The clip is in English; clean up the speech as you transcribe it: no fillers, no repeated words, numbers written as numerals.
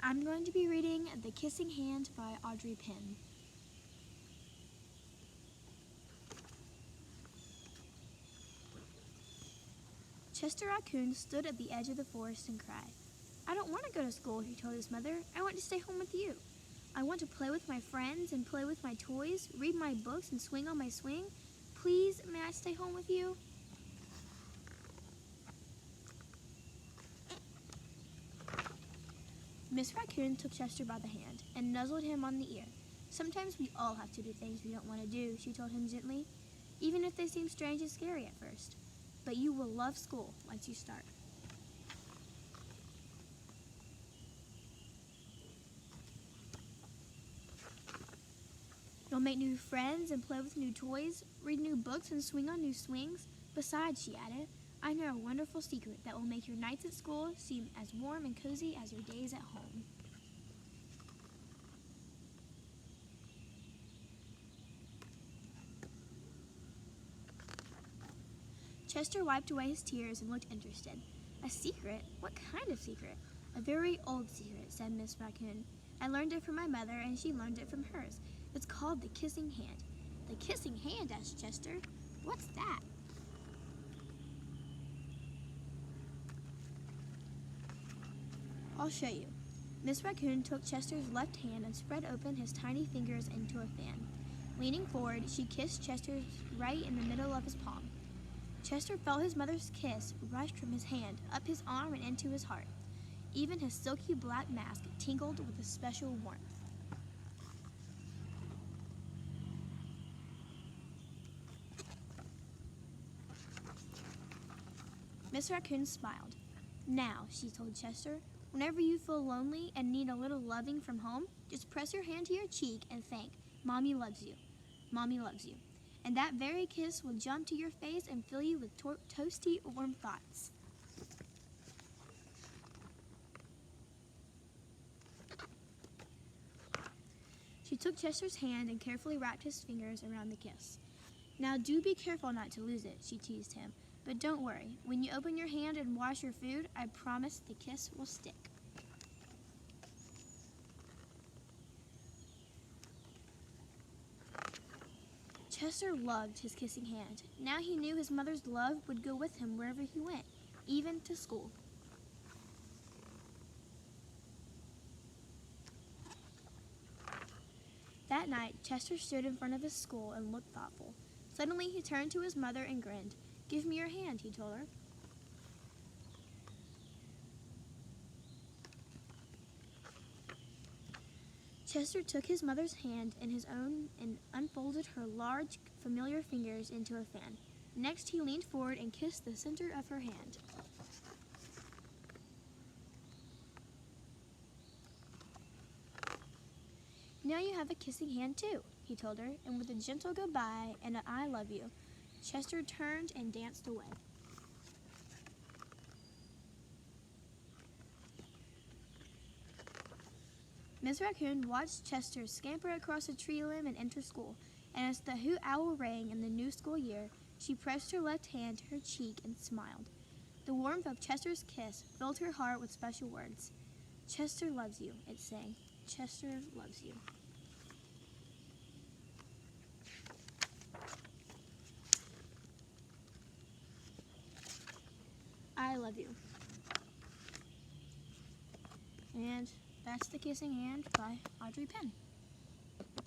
I'm going to be reading The Kissing Hand by Audrey Penn. Chester Raccoon stood at the edge of the forest and cried. "I don't want to go to school," he told his mother. "I want to stay home with you. I want to play with my friends and play with my toys, read my books and swing on my swing. Please, may I stay home with you?" Miss Raccoon took Chester by the hand and nuzzled him on the ear. "Sometimes we all have to do things we don't want to do," she told him gently, "even if they seem strange and scary at first. But you will love school once you start." "You'll make new friends and play with new toys, read new books and swing on new swings. Besides," she added, "I know a wonderful secret that will make your nights at school seem as warm and cozy as your days at home." Chester wiped away his tears and looked interested. "A secret? What kind of secret?" "A very old secret," said Miss Raccoon. "I learned it from my mother, and she learned it from hers. It's called the kissing hand." "The kissing hand?" asked Chester. "What's that?" "I'll show you." Miss Raccoon took Chester's left hand and spread open his tiny fingers into a fan. Leaning forward, she kissed Chester right in the middle of his palm. Chester felt his mother's kiss rush from his hand, up his arm and into his heart. Even his silky black mask tingled with a special warmth. Miss Raccoon smiled. "Now," she told Chester, "whenever you feel lonely and need a little loving from home, just press your hand to your cheek and think, 'Mommy loves you. Mommy loves you.' And that very kiss will jump to your face and fill you with toasty, warm thoughts." She took Chester's hand and carefully wrapped his fingers around the kiss. "Now do be careful not to lose it," she teased him. "But don't worry, when you open your hand and wash your food, I promise the kiss will stick." Chester loved his kissing hand. Now he knew his mother's love would go with him wherever he went, even to school. That night, Chester stood in front of his school and looked thoughtful. Suddenly he turned to his mother and grinned. "Give me your hand," he told her. Chester took his mother's hand in his own and unfolded her large, familiar fingers into a fan. Next, he leaned forward and kissed the center of her hand. "Now you have a kissing hand too," he told her, and with a gentle goodbye and an "I love you," Chester turned and danced away. Miss Raccoon watched Chester scamper across a tree limb and enter school, and as the hoot owl rang in the new school year, she pressed her left hand to her cheek and smiled. The warmth of Chester's kiss filled her heart with special words. "Chester loves you," it sang. "Chester loves you." I love you. And that's The Kissing Hand by Audrey Penn.